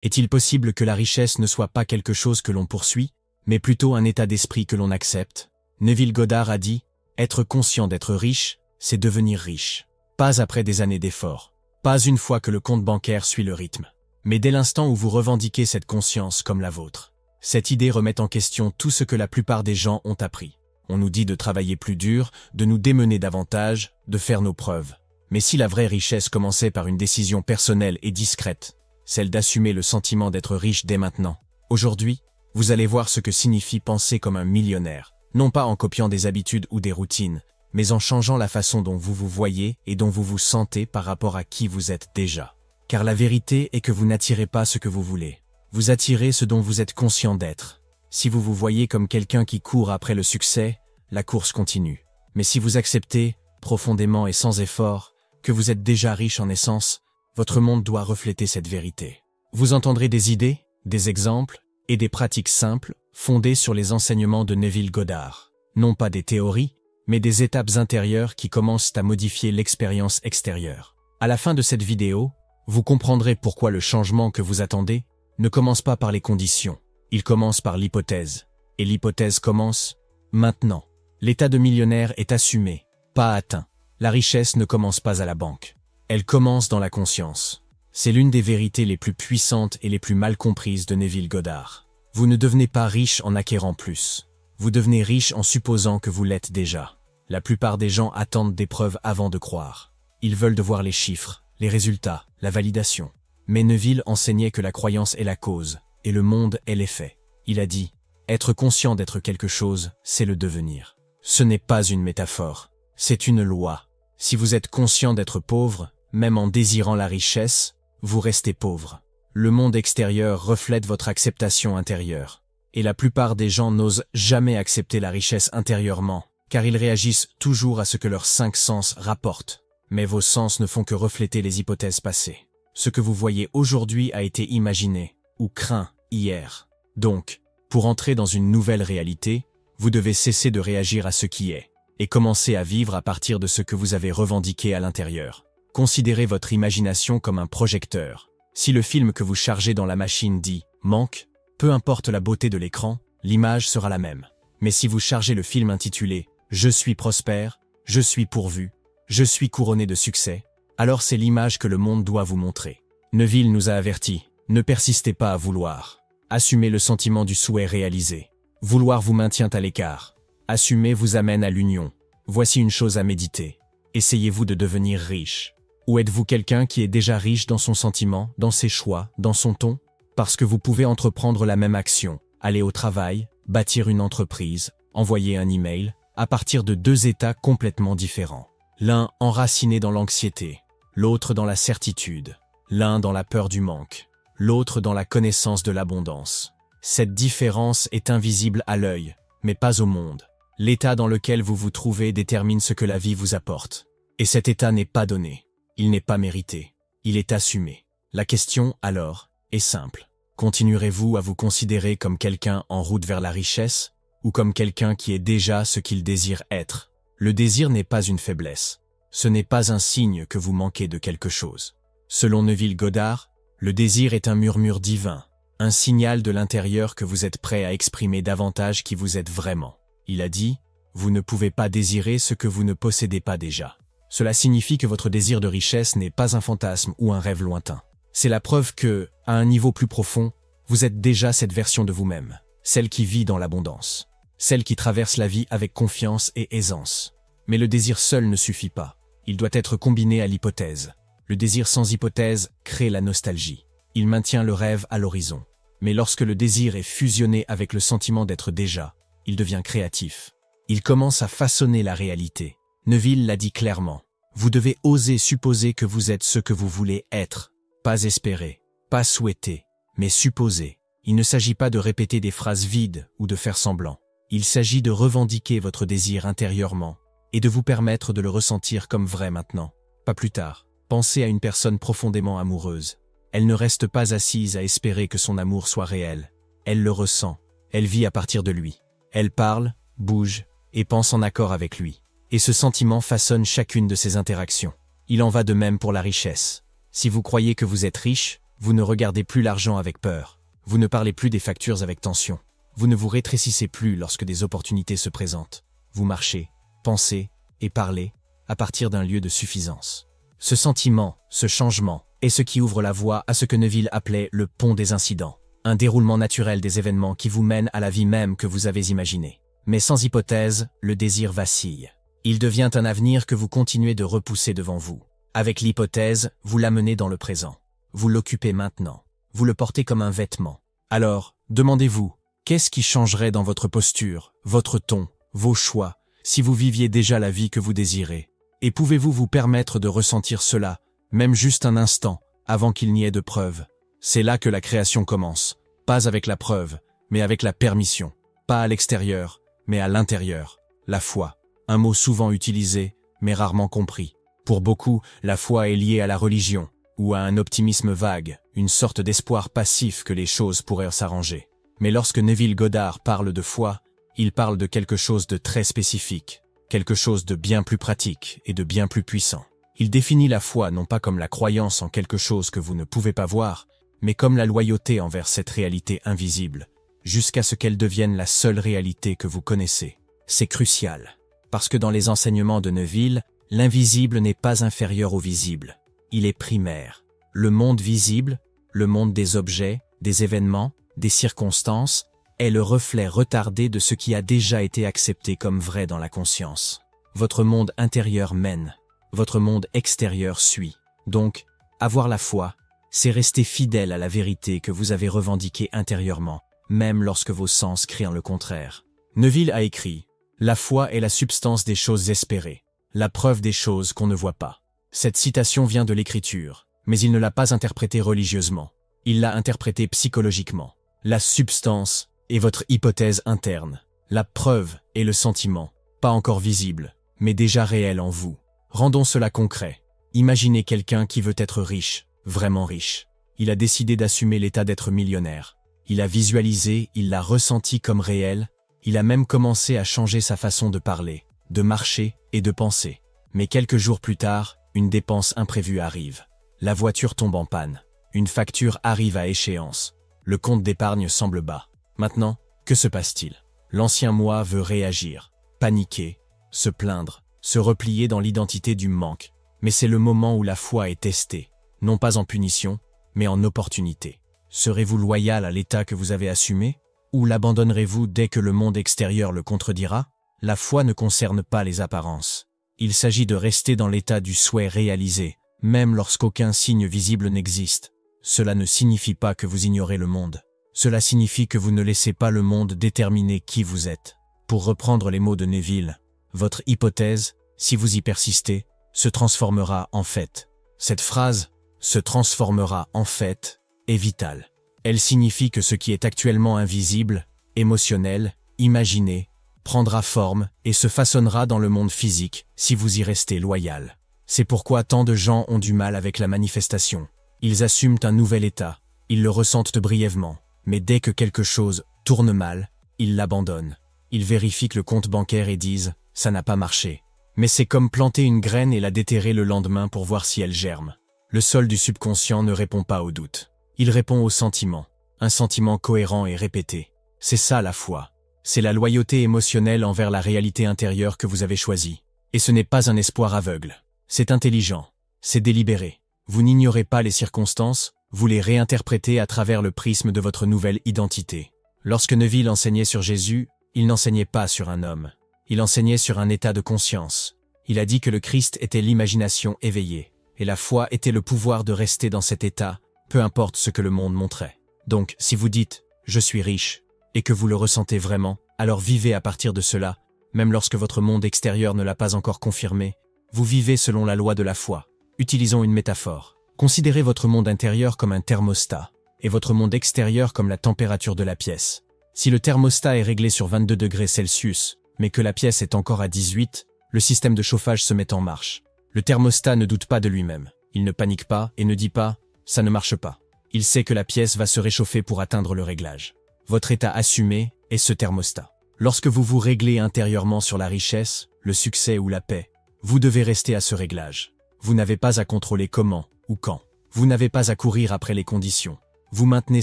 Est-il possible que la richesse ne soit pas quelque chose que l'on poursuit, mais plutôt un état d'esprit que l'on accepte? Neville Goddard a dit « Être conscient d'être riche, c'est devenir riche. Pas après des années d'efforts. Pas une fois que le compte bancaire suit le rythme. Mais dès l'instant où vous revendiquez cette conscience comme la vôtre. » Cette idée remet en question tout ce que la plupart des gens ont appris. On nous dit de travailler plus dur, de nous démener davantage, de faire nos preuves. Mais si la vraie richesse commençait par une décision personnelle et discrète, celle d'assumer le sentiment d'être riche dès maintenant, aujourd'hui, vous allez voir ce que signifie penser comme un millionnaire, non pas en copiant des habitudes ou des routines, mais en changeant la façon dont vous vous voyez et dont vous vous sentez par rapport à qui vous êtes déjà. Car la vérité est que vous n'attirez pas ce que vous voulez. Vous attirez ce dont vous êtes conscient d'être. Si vous vous voyez comme quelqu'un qui court après le succès, la course continue. Mais si vous acceptez, profondément et sans effort, que vous êtes déjà riche en essence, votre monde doit refléter cette vérité. Vous entendrez des idées, des exemples et des pratiques simples fondées sur les enseignements de Neville Goddard. Non pas des théories, mais des étapes intérieures qui commencent à modifier l'expérience extérieure. À la fin de cette vidéo, vous comprendrez pourquoi le changement que vous attendez ne commence pas par les conditions. Il commence par l'hypothèse. Et l'hypothèse commence maintenant. L'état de millionnaire est assumé, pas atteint. La richesse ne commence pas à la banque. Elle commence dans la conscience. C'est l'une des vérités les plus puissantes et les plus mal comprises de Neville Goddard. Vous ne devenez pas riche en acquérant plus. Vous devenez riche en supposant que vous l'êtes déjà. La plupart des gens attendent des preuves avant de croire. Ils veulent de voir les chiffres, les résultats, la validation. Mais Neville enseignait que la croyance est la cause, et le monde est l'effet. Il a dit « Être conscient d'être quelque chose, c'est le devenir. » Ce n'est pas une métaphore, c'est une loi. Si vous êtes conscient d'être pauvre, même en désirant la richesse, vous restez pauvre. Le monde extérieur reflète votre acceptation intérieure. Et la plupart des gens n'osent jamais accepter la richesse intérieurement, car ils réagissent toujours à ce que leurs 5 sens rapportent. Mais vos sens ne font que refléter les hypothèses passées. Ce que vous voyez aujourd'hui a été imaginé, ou craint, hier. Donc, pour entrer dans une nouvelle réalité, vous devez cesser de réagir à ce qui est, et commencer à vivre à partir de ce que vous avez revendiqué à l'intérieur. Considérez votre imagination comme un projecteur. Si le film que vous chargez dans la machine dit « manque », peu importe la beauté de l'écran, l'image sera la même. Mais si vous chargez le film intitulé « Je suis prospère, je suis pourvu, je suis couronné de succès », alors c'est l'image que le monde doit vous montrer. Neville nous a avertis, ne persistez pas à vouloir. Assumez le sentiment du souhait réalisé. Vouloir vous maintient à l'écart. Assumer vous amène à l'union. Voici une chose à méditer. Essayez-vous de devenir riche. Ou êtes-vous quelqu'un qui est déjà riche dans son sentiment, dans ses choix, dans son ton? Parce que vous pouvez entreprendre la même action, aller au travail, bâtir une entreprise, envoyer un email, à partir de 2 états complètement différents. L'un enraciné dans l'anxiété, l'autre dans la certitude, l'un dans la peur du manque, l'autre dans la connaissance de l'abondance. Cette différence est invisible à l'œil, mais pas au monde. L'état dans lequel vous vous trouvez détermine ce que la vie vous apporte. Et cet état n'est pas donné. Il n'est pas mérité. Il est assumé. La question, alors, est simple. Continuerez-vous à vous considérer comme quelqu'un en route vers la richesse, ou comme quelqu'un qui est déjà ce qu'il désire être? Le désir n'est pas une faiblesse. Ce n'est pas un signe que vous manquez de quelque chose. Selon Neville Goddard, le désir est un murmure divin, un signal de l'intérieur que vous êtes prêt à exprimer davantage qui vous êtes vraiment. Il a dit, vous ne pouvez pas désirer ce que vous ne possédez pas déjà. Cela signifie que votre désir de richesse n'est pas un fantasme ou un rêve lointain. C'est la preuve que, à un niveau plus profond, vous êtes déjà cette version de vous-même, celle qui vit dans l'abondance, celle qui traverse la vie avec confiance et aisance. Mais le désir seul ne suffit pas. Il doit être combiné à l'hypothèse. Le désir sans hypothèse crée la nostalgie. Il maintient le rêve à l'horizon. Mais lorsque le désir est fusionné avec le sentiment d'être déjà, il devient créatif. Il commence à façonner la réalité. Neville l'a dit clairement. Vous devez oser supposer que vous êtes ce que vous voulez être. Pas espérer, pas souhaiter, mais supposer. Il ne s'agit pas de répéter des phrases vides ou de faire semblant. Il s'agit de revendiquer votre désir intérieurement et de vous permettre de le ressentir comme vrai maintenant, pas plus tard. Pensez à une personne profondément amoureuse. Elle ne reste pas assise à espérer que son amour soit réel. Elle le ressent. Elle vit à partir de lui. Elle parle, bouge et pense en accord avec lui. Et ce sentiment façonne chacune de ses interactions. Il en va de même pour la richesse. Si vous croyez que vous êtes riche, Vous ne regardez plus l'argent avec peur. Vous ne parlez plus des factures avec tension. Vous ne vous rétrécissez plus lorsque des opportunités se présentent. Vous marchez, pensez et parlez à partir d'un lieu de suffisance. Ce sentiment, ce changement, est ce qui ouvre la voie à ce que Neville appelait le pont des incidents. Un déroulement naturel des événements qui vous mène à la vie même que vous avez imaginée. Mais sans hypothèse, le désir vacille. Il devient un avenir que vous continuez de repousser devant vous. Avec l'hypothèse, vous l'amenez dans le présent. Vous l'occupez maintenant. Vous le portez comme un vêtement. Alors, demandez-vous, qu'est-ce qui changerait dans votre posture, votre ton, vos choix, si vous viviez déjà la vie que vous désirez? Et pouvez-vous vous permettre de ressentir cela, même juste un instant, avant qu'il n'y ait de preuve? C'est là que la création commence. Pas avec la preuve, mais avec la permission. Pas à l'extérieur, mais à l'intérieur. La foi. Un mot souvent utilisé, mais rarement compris. Pour beaucoup, la foi est liée à la religion, ou à un optimisme vague, une sorte d'espoir passif que les choses pourraient s'arranger. Mais lorsque Neville Goddard parle de foi, il parle de quelque chose de très spécifique, quelque chose de bien plus pratique et de bien plus puissant. Il définit la foi non pas comme la croyance en quelque chose que vous ne pouvez pas voir, mais comme la loyauté envers cette réalité invisible, jusqu'à ce qu'elle devienne la seule réalité que vous connaissez. C'est crucial, parce que dans les enseignements de Neville, l'invisible n'est pas inférieur au visible. Il est primaire. Le monde visible, le monde des objets, des événements, des circonstances, est le reflet retardé de ce qui a déjà été accepté comme vrai dans la conscience. Votre monde intérieur mène, votre monde extérieur suit. Donc, avoir la foi, c'est rester fidèle à la vérité que vous avez revendiquée intérieurement, même lorsque vos sens crient le contraire. Neville a écrit « La foi est la substance des choses espérées, la preuve des choses qu'on ne voit pas ». Cette citation vient de l'écriture, mais il ne l'a pas interprétée religieusement. Il l'a interprétée psychologiquement. La substance est votre hypothèse interne. La preuve est le sentiment, pas encore visible, mais déjà réel en vous. Rendons cela concret. Imaginez quelqu'un qui veut être riche, vraiment riche. Il a décidé d'assumer l'état d'être millionnaire. Il a visualisé, il l'a ressenti comme réel. Il a même commencé à changer sa façon de parler, de marcher et de penser. Mais quelques jours plus tard, une dépense imprévue arrive. La voiture tombe en panne. Une facture arrive à échéance. Le compte d'épargne semble bas. Maintenant, que se passe-t-il? L'ancien moi veut réagir, paniquer, se plaindre, se replier dans l'identité du manque. Mais c'est le moment où la foi est testée, non pas en punition, mais en opportunité. Serez-vous loyal à l'état que vous avez assumé? Ou l'abandonnerez-vous dès que le monde extérieur le contredira? La foi ne concerne pas les apparences. Il s'agit de rester dans l'état du souhait réalisé, même lorsqu'aucun signe visible n'existe. Cela ne signifie pas que vous ignorez le monde. Cela signifie que vous ne laissez pas le monde déterminer qui vous êtes. Pour reprendre les mots de Neville, votre hypothèse, si vous y persistez, se transformera en fait. Cette phrase, se transformera en fait, est vitale. Elle signifie que ce qui est actuellement invisible, émotionnel, imaginé, prendra forme et se façonnera dans le monde physique si vous y restez loyal. C'est pourquoi tant de gens ont du mal avec la manifestation. Ils assument un nouvel état, ils le ressentent brièvement, mais dès que quelque chose tourne mal, ils l'abandonnent. Ils vérifient que le compte bancaire et disent « ça n'a pas marché ». Mais c'est comme planter une graine et la déterrer le lendemain pour voir si elle germe. Le sol du subconscient ne répond pas au doute. Il répond au sentiment, un sentiment cohérent et répété. C'est ça la foi. C'est la loyauté émotionnelle envers la réalité intérieure que vous avez choisie. Et ce n'est pas un espoir aveugle. C'est intelligent. C'est délibéré. Vous n'ignorez pas les circonstances, vous les réinterprétez à travers le prisme de votre nouvelle identité. Lorsque Neville enseignait sur Jésus, il n'enseignait pas sur un homme. Il enseignait sur un état de conscience. Il a dit que le Christ était l'imagination éveillée, et la foi était le pouvoir de rester dans cet état, peu importe ce que le monde montrait. Donc, si vous dites « je suis riche », et que vous le ressentez vraiment, alors vivez à partir de cela, même lorsque votre monde extérieur ne l'a pas encore confirmé, vous vivez selon la loi de la foi. Utilisons une métaphore. Considérez votre monde intérieur comme un thermostat, et votre monde extérieur comme la température de la pièce. Si le thermostat est réglé sur 22 degrés Celsius, mais que la pièce est encore à 18, le système de chauffage se met en marche. Le thermostat ne doute pas de lui-même. Il ne panique pas et ne dit pas « ça ne marche pas ». Il sait que la pièce va se réchauffer pour atteindre le réglage. Votre état assumé est ce thermostat. Lorsque vous vous réglez intérieurement sur la richesse, le succès ou la paix, vous devez rester à ce réglage. Vous n'avez pas à contrôler comment ou quand. Vous n'avez pas à courir après les conditions. Vous maintenez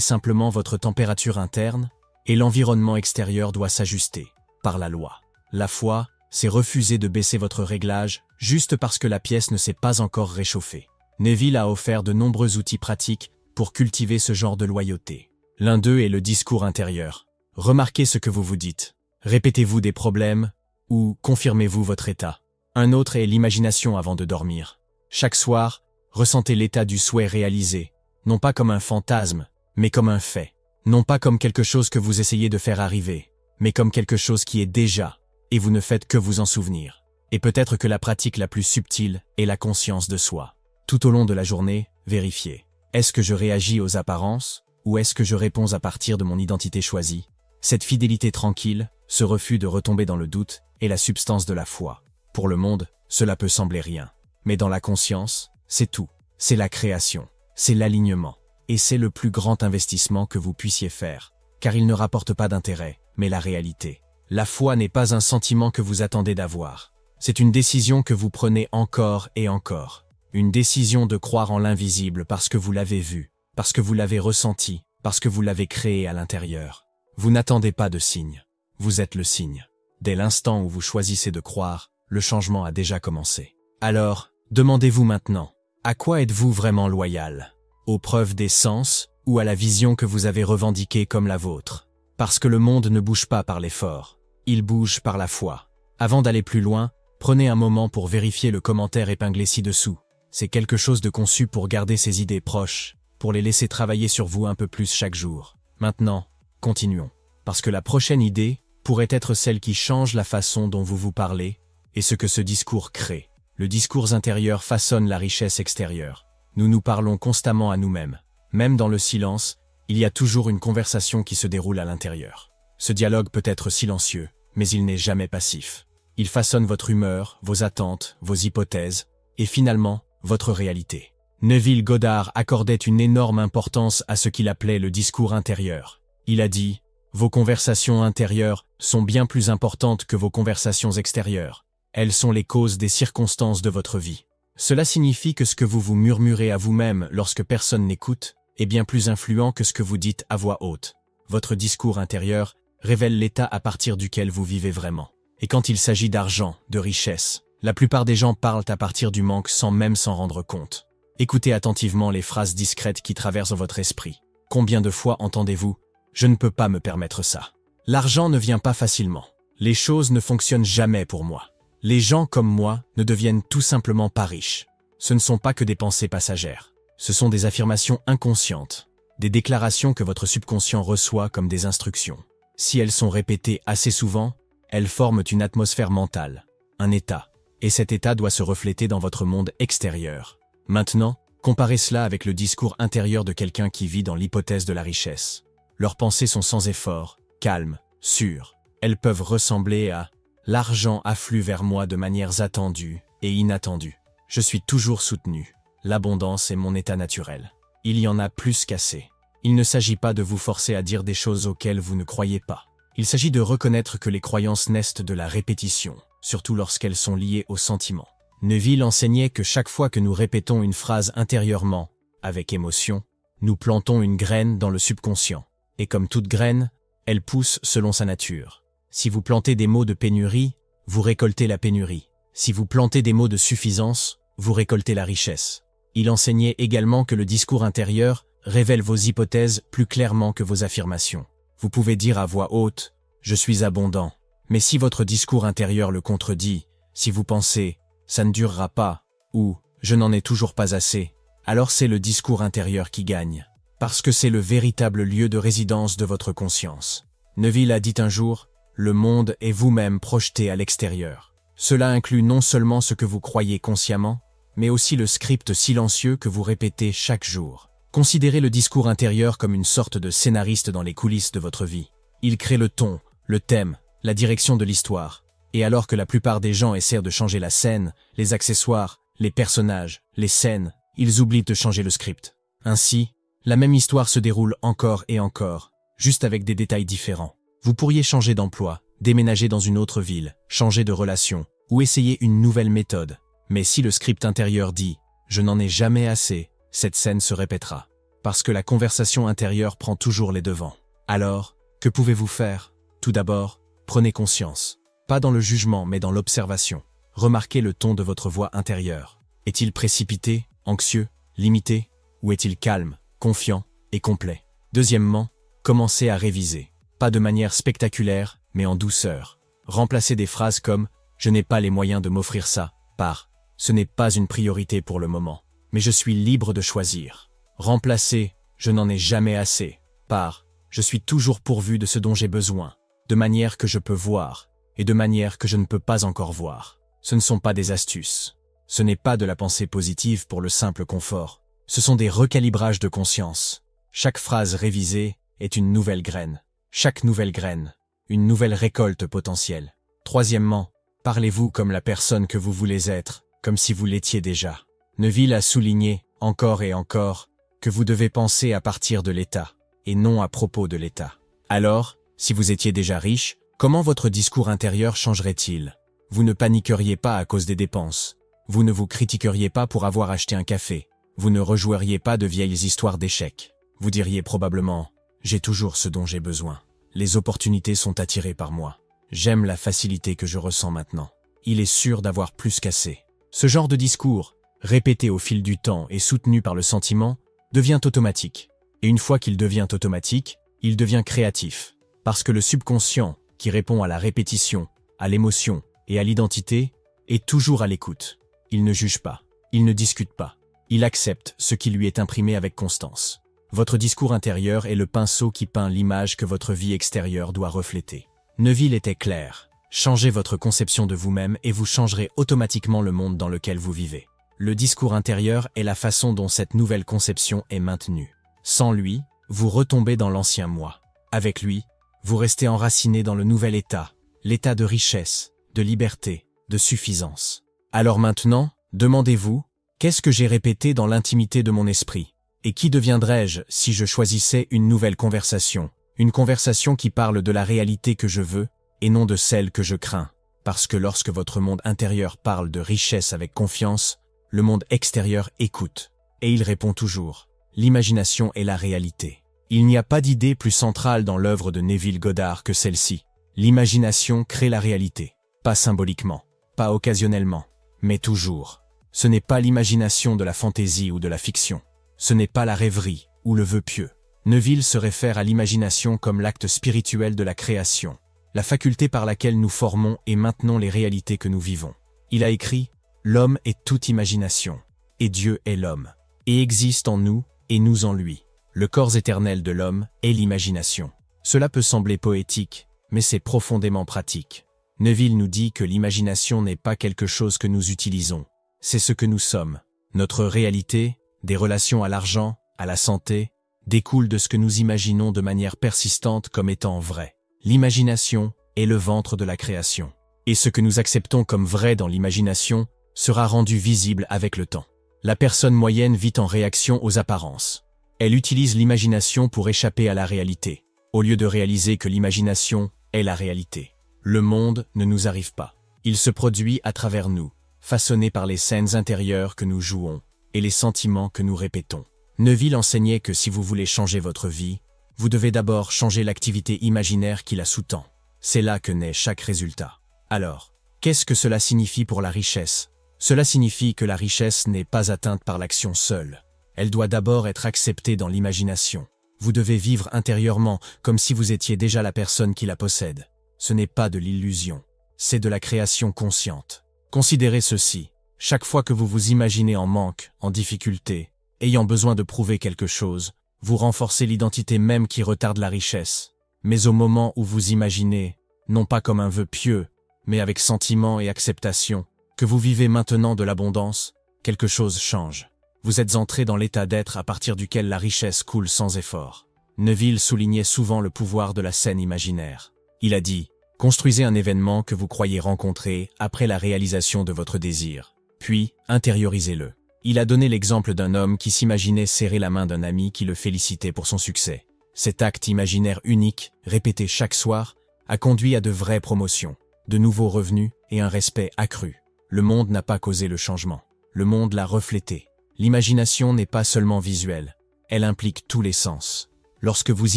simplement votre température interne, et l'environnement extérieur doit s'ajuster, par la loi. La foi, c'est refuser de baisser votre réglage juste parce que la pièce ne s'est pas encore réchauffée. Neville a offert de nombreux outils pratiques pour cultiver ce genre de loyauté. L'un d'eux est le discours intérieur. Remarquez ce que vous vous dites. Répétez-vous des problèmes ou confirmez-vous votre état. Un autre est l'imagination avant de dormir. Chaque soir, ressentez l'état du souhait réalisé, non pas comme un fantasme, mais comme un fait. Non pas comme quelque chose que vous essayez de faire arriver, mais comme quelque chose qui est déjà, et vous ne faites que vous en souvenir. Et peut-être que la pratique la plus subtile est la conscience de soi. Tout au long de la journée, vérifiez. Est-ce que je réagis aux apparences, ou est-ce que je réponds à partir de mon identité choisie? Cette fidélité tranquille, ce refus de retomber dans le doute, est la substance de la foi. Pour le monde, cela peut sembler rien. Mais dans la conscience, c'est tout. C'est la création, c'est l'alignement. Et c'est le plus grand investissement que vous puissiez faire, car il ne rapporte pas d'intérêt, mais la réalité. La foi n'est pas un sentiment que vous attendez d'avoir. C'est une décision que vous prenez encore et encore. Une décision de croire en l'invisible parce que vous l'avez vu, parce que vous l'avez ressenti, parce que vous l'avez créé à l'intérieur. Vous n'attendez pas de signe. Vous êtes le signe. Dès l'instant où vous choisissez de croire, le changement a déjà commencé. Alors, demandez-vous maintenant, à quoi êtes-vous vraiment loyal? Aux preuves des sens ou à la vision que vous avez revendiquée comme la vôtre? Parce que le monde ne bouge pas par l'effort, il bouge par la foi. Avant d'aller plus loin, prenez un moment pour vérifier le commentaire épinglé ci-dessous. C'est quelque chose de conçu pour garder ces idées proches, pour les laisser travailler sur vous un peu plus chaque jour. Maintenant, continuons. Parce que la prochaine idée pourrait être celle qui change la façon dont vous vous parlez et ce que ce discours crée. Le discours intérieur façonne la richesse extérieure. Nous nous parlons constamment à nous-mêmes. Même dans le silence, il y a toujours une conversation qui se déroule à l'intérieur. Ce dialogue peut être silencieux, mais il n'est jamais passif. Il façonne votre humeur, vos attentes, vos hypothèses, et finalement, votre réalité. Neville Goddard accordait une énorme importance à ce qu'il appelait le discours intérieur. Il a dit « Vos conversations intérieures sont bien plus importantes que vos conversations extérieures. Elles sont les causes des circonstances de votre vie. » Cela signifie que ce que vous vous murmurez à vous-même lorsque personne n'écoute est bien plus influent que ce que vous dites à voix haute. Votre discours intérieur révèle l'état à partir duquel vous vivez vraiment. Et quand il s'agit d'argent, de richesse, la plupart des gens parlent à partir du manque sans même s'en rendre compte. Écoutez attentivement les phrases discrètes qui traversent votre esprit. Combien de fois entendez-vous « Je ne peux pas me permettre ça ». L'argent ne vient pas facilement. Les choses ne fonctionnent jamais pour moi. Les gens comme moi ne deviennent tout simplement pas riches. Ce ne sont pas que des pensées passagères. Ce sont des affirmations inconscientes, des déclarations que votre subconscient reçoit comme des instructions. Si elles sont répétées assez souvent, elles forment une atmosphère mentale, un état. Et cet état doit se refléter dans votre monde extérieur. Maintenant, comparez cela avec le discours intérieur de quelqu'un qui vit dans l'hypothèse de la richesse. Leurs pensées sont sans effort, calmes, sûres. Elles peuvent ressembler à « l'argent afflue vers moi de manières attendues et inattendues. Je suis toujours soutenu. L'abondance est mon état naturel. Il y en a plus qu'assez. » Il ne s'agit pas de vous forcer à dire des choses auxquelles vous ne croyez pas. Il s'agit de reconnaître que les croyances naissent de la répétition, surtout lorsqu'elles sont liées aux sentiments. Neville enseignait que chaque fois que nous répétons une phrase intérieurement, avec émotion, nous plantons une graine dans le subconscient. Et comme toute graine, elle pousse selon sa nature. Si vous plantez des mots de pénurie, vous récoltez la pénurie. Si vous plantez des mots de suffisance, vous récoltez la richesse. Il enseignait également que le discours intérieur révèle vos hypothèses plus clairement que vos affirmations. Vous pouvez dire à voix haute « Je suis abondant ». Mais si votre discours intérieur le contredit, si vous pensez « ça ne durera pas » ou « je n'en ai toujours pas assez », alors c'est le discours intérieur qui gagne. Parce que c'est le véritable lieu de résidence de votre conscience. Neville a dit un jour « le monde est vous-même projeté à l'extérieur ». Cela inclut non seulement ce que vous croyez consciemment, mais aussi le script silencieux que vous répétez chaque jour. Considérez le discours intérieur comme une sorte de scénariste dans les coulisses de votre vie. Il crée le ton, le thème, la direction de l'histoire. Et alors que la plupart des gens essaient de changer la scène, les accessoires, les personnages, les scènes, ils oublient de changer le script. Ainsi, la même histoire se déroule encore et encore, juste avec des détails différents. Vous pourriez changer d'emploi, déménager dans une autre ville, changer de relation, ou essayer une nouvelle méthode. Mais si le script intérieur dit « je n'en ai jamais assez », cette scène se répétera. Parce que la conversation intérieure prend toujours les devants. Alors, que pouvez-vous faire? Tout d'abord, prenez conscience. Pas dans le jugement, mais dans l'observation. Remarquez le ton de votre voix intérieure. Est-il précipité, anxieux, limité, ou est-il calme, confiant et complet? Deuxièmement, commencez à réviser. Pas de manière spectaculaire, mais en douceur. Remplacez des phrases comme « Je n'ai pas les moyens de m'offrir ça » par « Ce n'est pas une priorité pour le moment, mais je suis libre de choisir ». Remplacez « Je n'en ai jamais assez » par « Je suis toujours pourvu de ce dont j'ai besoin, de manière que je peux voir, et de manière que je ne peux pas encore voir ». Ce ne sont pas des astuces. Ce n'est pas de la pensée positive pour le simple confort. Ce sont des recalibrages de conscience. Chaque phrase révisée est une nouvelle graine. Chaque nouvelle graine, une nouvelle récolte potentielle. Troisièmement, parlez-vous comme la personne que vous voulez être, comme si vous l'étiez déjà. Neville a souligné, encore et encore, que vous devez penser à partir de l'état, et non à propos de l'état. Alors, si vous étiez déjà riche, comment votre discours intérieur changerait-il? Vous ne paniqueriez pas à cause des dépenses. Vous ne vous critiqueriez pas pour avoir acheté un café. Vous ne rejoueriez pas de vieilles histoires d'échecs. Vous diriez probablement « J'ai toujours ce dont j'ai besoin. Les opportunités sont attirées par moi. J'aime la facilité que je ressens maintenant. Il est sûr d'avoir plus qu'assez. » Ce genre de discours, répété au fil du temps et soutenu par le sentiment, devient automatique. Et une fois qu'il devient automatique, il devient créatif. Parce que le subconscient, qui répond à la répétition, à l'émotion et à l'identité, est toujours à l'écoute. Il ne juge pas, il ne discute pas, il accepte ce qui lui est imprimé avec constance. Votre discours intérieur est le pinceau qui peint l'image que votre vie extérieure doit refléter. Neville était clair. Changez votre conception de vous-même et vous changerez automatiquement le monde dans lequel vous vivez. Le discours intérieur est la façon dont cette nouvelle conception est maintenue. Sans lui, vous retombez dans l'ancien moi. Avec lui, vous restez enraciné dans le nouvel état, l'état de richesse, de liberté, de suffisance. Alors maintenant, demandez-vous, qu'est-ce que j'ai répété dans l'intimité de mon esprit? Et qui deviendrais-je si je choisissais une nouvelle conversation? Une conversation qui parle de la réalité que je veux, et non de celle que je crains. Parce que lorsque votre monde intérieur parle de richesse avec confiance, le monde extérieur écoute. Et il répond toujours. L'imagination est la réalité. Il n'y a pas d'idée plus centrale dans l'œuvre de Neville Goddard que celle-ci. L'imagination crée la réalité. Pas symboliquement, pas occasionnellement, mais toujours. Ce n'est pas l'imagination de la fantaisie ou de la fiction. Ce n'est pas la rêverie ou le vœu pieux. Neville se réfère à l'imagination comme l'acte spirituel de la création, la faculté par laquelle nous formons et maintenons les réalités que nous vivons. Il a écrit « L'homme est toute imagination, et Dieu est l'homme, et existe en nous et nous en lui. Le corps éternel de l'homme est l'imagination. » Cela peut sembler poétique, mais c'est profondément pratique. Neville nous dit que l'imagination n'est pas quelque chose que nous utilisons, c'est ce que nous sommes. Notre réalité, des relations à l'argent, à la santé, découle de ce que nous imaginons de manière persistante comme étant vrai. L'imagination est le ventre de la création. Et ce que nous acceptons comme vrai dans l'imagination sera rendu visible avec le temps. La personne moyenne vit en réaction aux apparences. Elle utilise l'imagination pour échapper à la réalité, au lieu de réaliser que l'imagination est la réalité. Le monde ne nous arrive pas. Il se produit à travers nous, façonné par les scènes intérieures que nous jouons et les sentiments que nous répétons. Neville enseignait que si vous voulez changer votre vie, vous devez d'abord changer l'activité imaginaire qui la sous-tend. C'est là que naît chaque résultat. Alors, qu'est-ce que cela signifie pour la richesse? Cela signifie que la richesse n'est pas atteinte par l'action seule. Elle doit d'abord être acceptée dans l'imagination. Vous devez vivre intérieurement comme si vous étiez déjà la personne qui la possède. Ce n'est pas de l'illusion, c'est de la création consciente. Considérez ceci. Chaque fois que vous vous imaginez en manque, en difficulté, ayant besoin de prouver quelque chose, vous renforcez l'identité même qui retarde la richesse. Mais au moment où vous imaginez, non pas comme un vœu pieux, mais avec sentiment et acceptation, que vous vivez maintenant de l'abondance, quelque chose change. Vous êtes entré dans l'état d'être à partir duquel la richesse coule sans effort. Neville soulignait souvent le pouvoir de la scène imaginaire. Il a dit « Construisez un événement que vous croyez rencontrer après la réalisation de votre désir. Puis, intériorisez-le. » Il a donné l'exemple d'un homme qui s'imaginait serrer la main d'un ami qui le félicitait pour son succès. Cet acte imaginaire unique, répété chaque soir, a conduit à de vraies promotions, de nouveaux revenus et un respect accru. Le monde n'a pas causé le changement. Le monde l'a reflété. L'imagination n'est pas seulement visuelle, elle implique tous les sens. Lorsque vous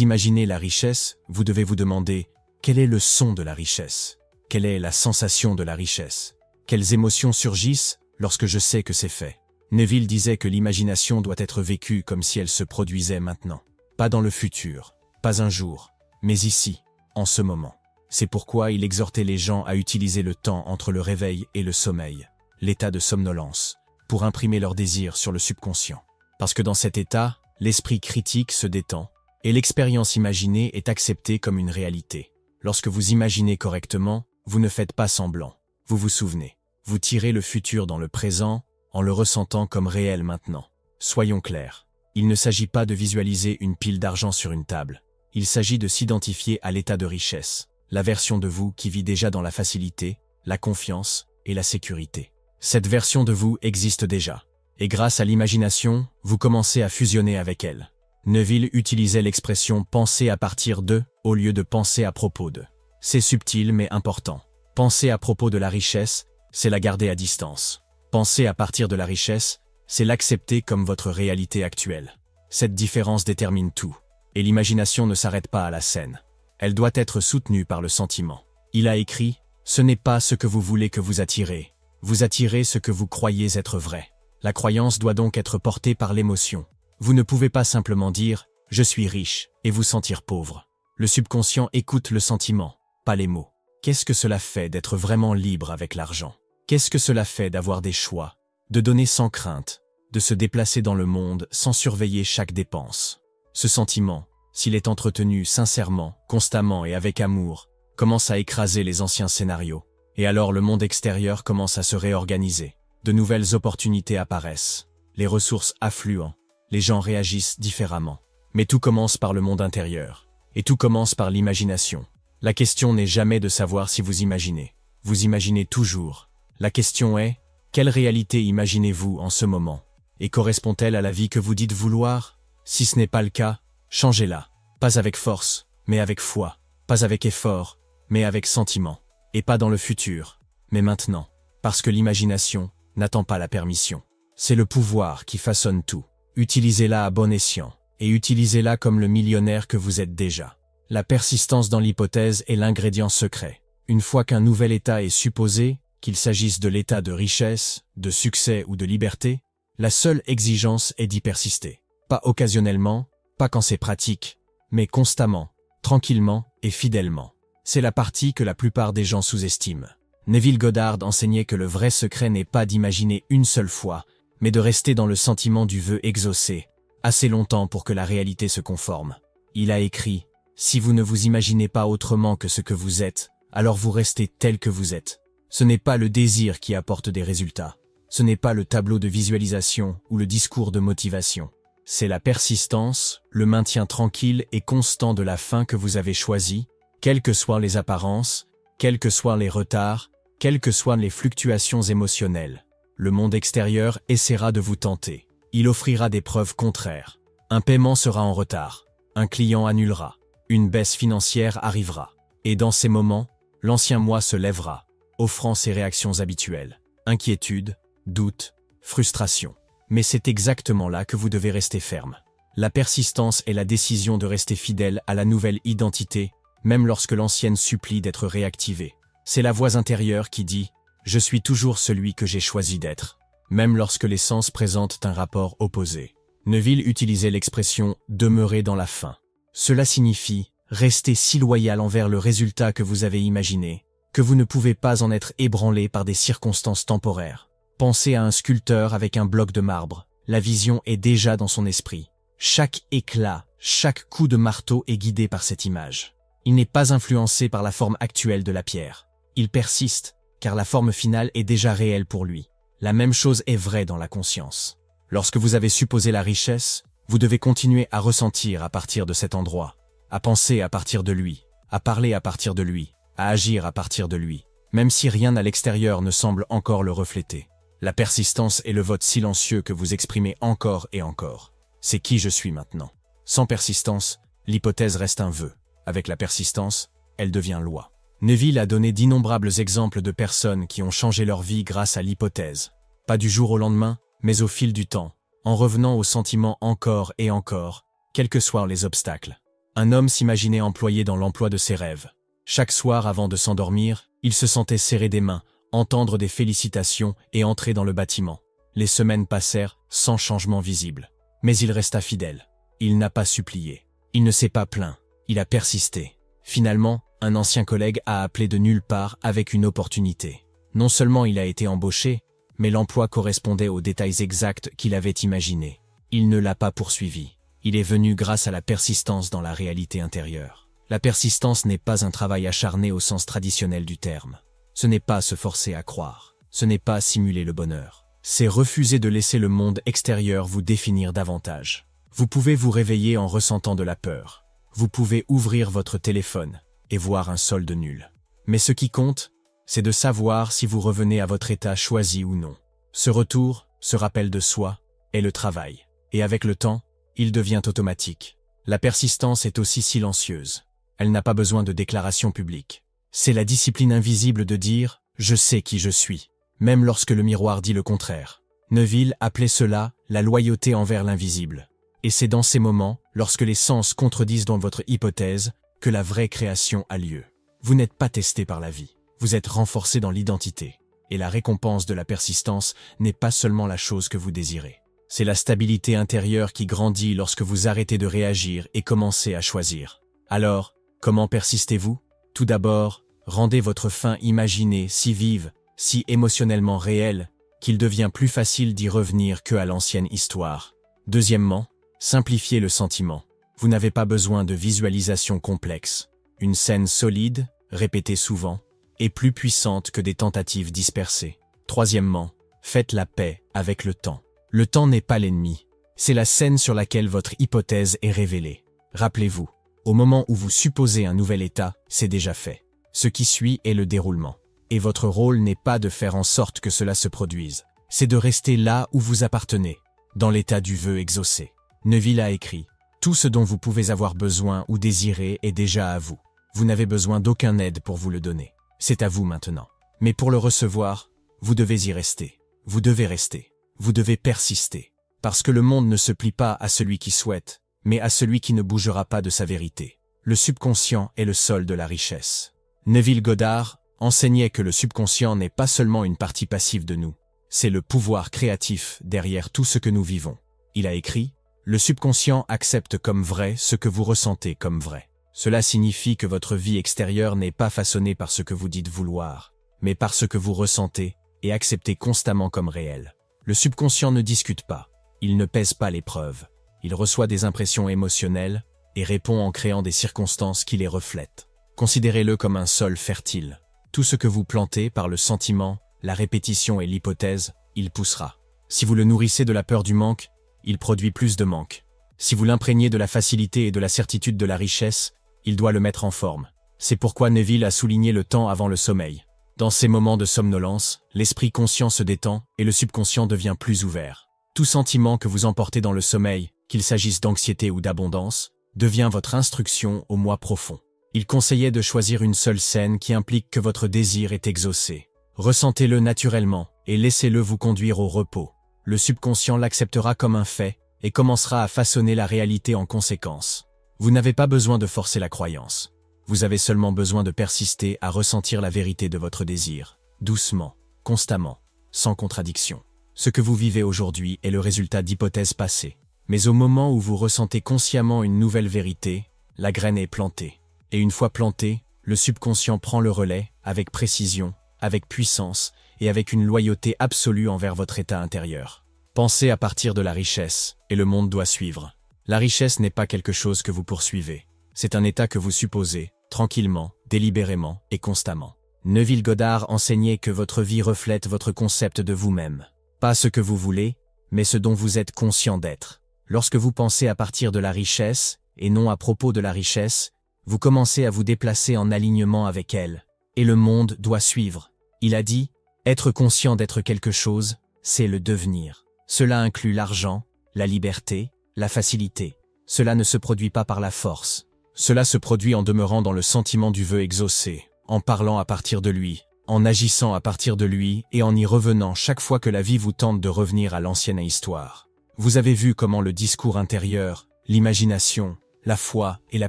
imaginez la richesse, vous devez vous demander quel est le son de la richesse? Quelle est la sensation de la richesse? Quelles émotions surgissent lorsque je sais que c'est fait? Neville disait que l'imagination doit être vécue comme si elle se produisait maintenant. Pas dans le futur, pas un jour, mais ici, en ce moment. C'est pourquoi il exhortait les gens à utiliser le temps entre le réveil et le sommeil, l'état de somnolence, pour imprimer leurs désirs sur le subconscient. Parce que dans cet état, l'esprit critique se détend, et l'expérience imaginée est acceptée comme une réalité. Lorsque vous imaginez correctement, vous ne faites pas semblant. Vous vous souvenez. Vous tirez le futur dans le présent, en le ressentant comme réel maintenant. Soyons clairs. Il ne s'agit pas de visualiser une pile d'argent sur une table. Il s'agit de s'identifier à l'état de richesse, la version de vous qui vit déjà dans la facilité, la confiance et la sécurité. Cette version de vous existe déjà. Et grâce à l'imagination, vous commencez à fusionner avec elle. Neville utilisait l'expression « penser à partir de » au lieu de « penser à propos de ». C'est subtil mais important. Penser à propos de la richesse, c'est la garder à distance. Penser à partir de la richesse, c'est l'accepter comme votre réalité actuelle. Cette différence détermine tout. Et l'imagination ne s'arrête pas à la scène. Elle doit être soutenue par le sentiment. Il a écrit « Ce n'est pas ce que vous voulez que vous attirez. Vous attirez ce que vous croyez être vrai. » La croyance doit donc être portée par l'émotion. Vous ne pouvez pas simplement dire « je suis riche » et vous sentir pauvre. Le subconscient écoute le sentiment, pas les mots. Qu'est-ce que cela fait d'être vraiment libre avec l'argent? Qu'est-ce que cela fait d'avoir des choix, de donner sans crainte, de se déplacer dans le monde sans surveiller chaque dépense? Ce sentiment, s'il est entretenu sincèrement, constamment et avec amour, commence à écraser les anciens scénarios. Et alors le monde extérieur commence à se réorganiser. De nouvelles opportunités apparaissent. Les ressources affluent. Les gens réagissent différemment. Mais tout commence par le monde intérieur. Et tout commence par l'imagination. La question n'est jamais de savoir si vous imaginez. Vous imaginez toujours. La question est, quelle réalité imaginez-vous en ce moment? Et correspond-elle à la vie que vous dites vouloir? Si ce n'est pas le cas, changez-la. Pas avec force, mais avec foi. Pas avec effort, mais avec sentiment. Et pas dans le futur, mais maintenant. Parce que l'imagination n'attend pas la permission. C'est le pouvoir qui façonne tout. Utilisez-la à bon escient, et utilisez-la comme le millionnaire que vous êtes déjà. La persistance dans l'hypothèse est l'ingrédient secret. Une fois qu'un nouvel état est supposé, qu'il s'agisse de l'état de richesse, de succès ou de liberté, la seule exigence est d'y persister. Pas occasionnellement, pas quand c'est pratique, mais constamment, tranquillement et fidèlement. C'est la partie que la plupart des gens sous-estiment. Neville Goddard enseignait que le vrai secret n'est pas d'imaginer une seule fois, mais de rester dans le sentiment du vœu exaucé, assez longtemps pour que la réalité se conforme. Il a écrit « Si vous ne vous imaginez pas autrement que ce que vous êtes, alors vous restez tel que vous êtes. Ce n'est pas le désir qui apporte des résultats. Ce n'est pas le tableau de visualisation ou le discours de motivation. C'est la persistance, le maintien tranquille et constant de la fin que vous avez choisi, quelles que soient les apparences, quels que soient les retards, quelles que soient les fluctuations émotionnelles. Le monde extérieur essaiera de vous tenter. Il offrira des preuves contraires. Un paiement sera en retard. Un client annulera. Une baisse financière arrivera. Et dans ces moments, l'ancien moi se lèvera, offrant ses réactions habituelles. Inquiétude, doute, frustration. Mais c'est exactement là que vous devez rester ferme. La persistance est la décision de rester fidèle à la nouvelle identité, même lorsque l'ancienne supplie d'être réactivée. C'est la voix intérieure qui dit « Je suis toujours celui que j'ai choisi d'être », même lorsque les sens présentent un rapport opposé. Neville utilisait l'expression « demeurer dans la fin ». Cela signifie « rester si loyal envers le résultat que vous avez imaginé, que vous ne pouvez pas en être ébranlé par des circonstances temporaires. » Pensez à un sculpteur avec un bloc de marbre. La vision est déjà dans son esprit. Chaque éclat, chaque coup de marteau est guidé par cette image. Il n'est pas influencé par la forme actuelle de la pierre. Il persiste, car la forme finale est déjà réelle pour lui. La même chose est vraie dans la conscience. Lorsque vous avez supposé la richesse, vous devez continuer à ressentir à partir de cet endroit, à penser à partir de lui, à parler à partir de lui, à agir à partir de lui, même si rien à l'extérieur ne semble encore le refléter. La persistance est le vote silencieux que vous exprimez encore et encore. C'est qui je suis maintenant. Sans persistance, l'hypothèse reste un vœu. Avec la persistance, elle devient loi. Neville a donné d'innombrables exemples de personnes qui ont changé leur vie grâce à l'hypothèse. Pas du jour au lendemain, mais au fil du temps, en revenant au sentiment encore et encore, quels que soient les obstacles. Un homme s'imaginait employé dans l'emploi de ses rêves. Chaque soir avant de s'endormir, il se sentait serrer des mains, entendre des félicitations et entrer dans le bâtiment. Les semaines passèrent sans changement visible. Mais il resta fidèle. Il n'a pas supplié. Il ne s'est pas plaint. Il a persisté. Finalement, un ancien collègue a appelé de nulle part avec une opportunité. Non seulement il a été embauché, mais l'emploi correspondait aux détails exacts qu'il avait imaginés. Il ne l'a pas poursuivi. Il est venu grâce à la persistance dans la réalité intérieure. La persistance n'est pas un travail acharné au sens traditionnel du terme. Ce n'est pas se forcer à croire. Ce n'est pas simuler le bonheur. C'est refuser de laisser le monde extérieur vous définir davantage. Vous pouvez vous réveiller en ressentant de la peur. Vous pouvez ouvrir votre téléphone et voir un solde nul. Mais ce qui compte, c'est de savoir si vous revenez à votre état choisi ou non. Ce retour, ce rappel de soi, est le travail. Et avec le temps, il devient automatique. La persistance est aussi silencieuse. Elle n'a pas besoin de déclaration publique. C'est la discipline invisible de dire « je sais qui je suis », même lorsque le miroir dit le contraire. Neville appelait cela la loyauté envers l'invisible. Et c'est dans ces moments, lorsque les sens contredisent dans votre hypothèse, que la vraie création a lieu. Vous n'êtes pas testé par la vie. Vous êtes renforcé dans l'identité. Et la récompense de la persistance n'est pas seulement la chose que vous désirez. C'est la stabilité intérieure qui grandit lorsque vous arrêtez de réagir et commencez à choisir. Alors, comment persistez-vous? Tout d'abord, rendez votre fin imaginée si vive, si émotionnellement réelle, qu'il devient plus facile d'y revenir que à l'ancienne histoire. Deuxièmement, simplifiez le sentiment. Vous n'avez pas besoin de visualisation complexe. Une scène solide, répétée souvent, est plus puissante que des tentatives dispersées. Troisièmement, faites la paix avec le temps. Le temps n'est pas l'ennemi. C'est la scène sur laquelle votre hypothèse est révélée. Rappelez-vous, au moment où vous supposez un nouvel état, c'est déjà fait. Ce qui suit est le déroulement. Et votre rôle n'est pas de faire en sorte que cela se produise. C'est de rester là où vous appartenez, dans l'état du vœu exaucé. Neville a écrit « Tout ce dont vous pouvez avoir besoin ou désirer est déjà à vous. Vous n'avez besoin d'aucune aide pour vous le donner. C'est à vous maintenant. Mais pour le recevoir, vous devez y rester. Vous devez rester. Vous devez persister. Parce que le monde ne se plie pas à celui qui souhaite, mais à celui qui ne bougera pas de sa vérité. Le subconscient est le sol de la richesse. » Neville Goddard enseignait que le subconscient n'est pas seulement une partie passive de nous. C'est le pouvoir créatif derrière tout ce que nous vivons. Il a écrit « Le subconscient accepte comme vrai ce que vous ressentez comme vrai. Cela signifie que votre vie extérieure n'est pas façonnée par ce que vous dites vouloir, mais par ce que vous ressentez et acceptez constamment comme réel. Le subconscient ne discute pas, il ne pèse pas les preuves. Il reçoit des impressions émotionnelles et répond en créant des circonstances qui les reflètent. Considérez-le comme un sol fertile. Tout ce que vous plantez par le sentiment, la répétition et l'hypothèse, il poussera. Si vous le nourrissez de la peur du manque, il produit plus de manque. Si vous l'imprégnez de la facilité et de la certitude de la richesse, il doit le mettre en forme. C'est pourquoi Neville a souligné le temps avant le sommeil. Dans ces moments de somnolence, l'esprit conscient se détend et le subconscient devient plus ouvert. Tout sentiment que vous emportez dans le sommeil, qu'il s'agisse d'anxiété ou d'abondance, devient votre instruction au moi profond. Il conseillait de choisir une seule scène qui implique que votre désir est exaucé. Ressentez-le naturellement et laissez-le vous conduire au repos. Le subconscient l'acceptera comme un fait et commencera à façonner la réalité en conséquence. Vous n'avez pas besoin de forcer la croyance. Vous avez seulement besoin de persister à ressentir la vérité de votre désir, doucement, constamment, sans contradiction. Ce que vous vivez aujourd'hui est le résultat d'hypothèses passées. Mais au moment où vous ressentez consciemment une nouvelle vérité, la graine est plantée. Et une fois plantée, le subconscient prend le relais, avec précision, avec puissance et avec une loyauté absolue envers votre état intérieur. Pensez à partir de la richesse, et le monde doit suivre. La richesse n'est pas quelque chose que vous poursuivez. C'est un état que vous supposez, tranquillement, délibérément et constamment. Neville Goddard enseignait que votre vie reflète votre concept de vous-même. Pas ce que vous voulez, mais ce dont vous êtes conscient d'être. Lorsque vous pensez à partir de la richesse, et non à propos de la richesse, vous commencez à vous déplacer en alignement avec elle. Et le monde doit suivre. Il a dit, être conscient d'être quelque chose, c'est le devenir. Cela inclut l'argent, la liberté, la facilité. Cela ne se produit pas par la force. Cela se produit en demeurant dans le sentiment du vœu exaucé, en parlant à partir de lui, en agissant à partir de lui et en y revenant chaque fois que la vie vous tente de revenir à l'ancienne histoire. Vous avez vu comment le discours intérieur, l'imagination, la foi et la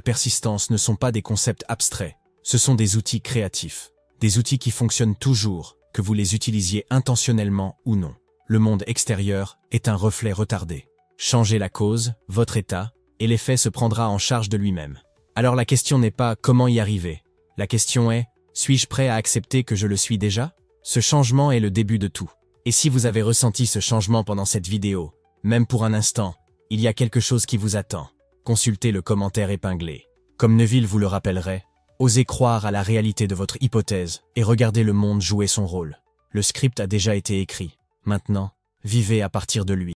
persistance ne sont pas des concepts abstraits, ce sont des outils créatifs. Des outils qui fonctionnent toujours, que vous les utilisiez intentionnellement ou non. Le monde extérieur est un reflet retardé. Changez la cause, votre état, et l'effet se prendra en charge de lui-même. Alors la question n'est pas comment y arriver. La question est, suis-je prêt à accepter que je le suis déjà? Ce changement est le début de tout. Et si vous avez ressenti ce changement pendant cette vidéo, même pour un instant, il y a quelque chose qui vous attend. Consultez le commentaire épinglé. Comme Neville vous le rappellerait, osez croire à la réalité de votre hypothèse et regardez le monde jouer son rôle. Le script a déjà été écrit. Maintenant, vivez à partir de lui.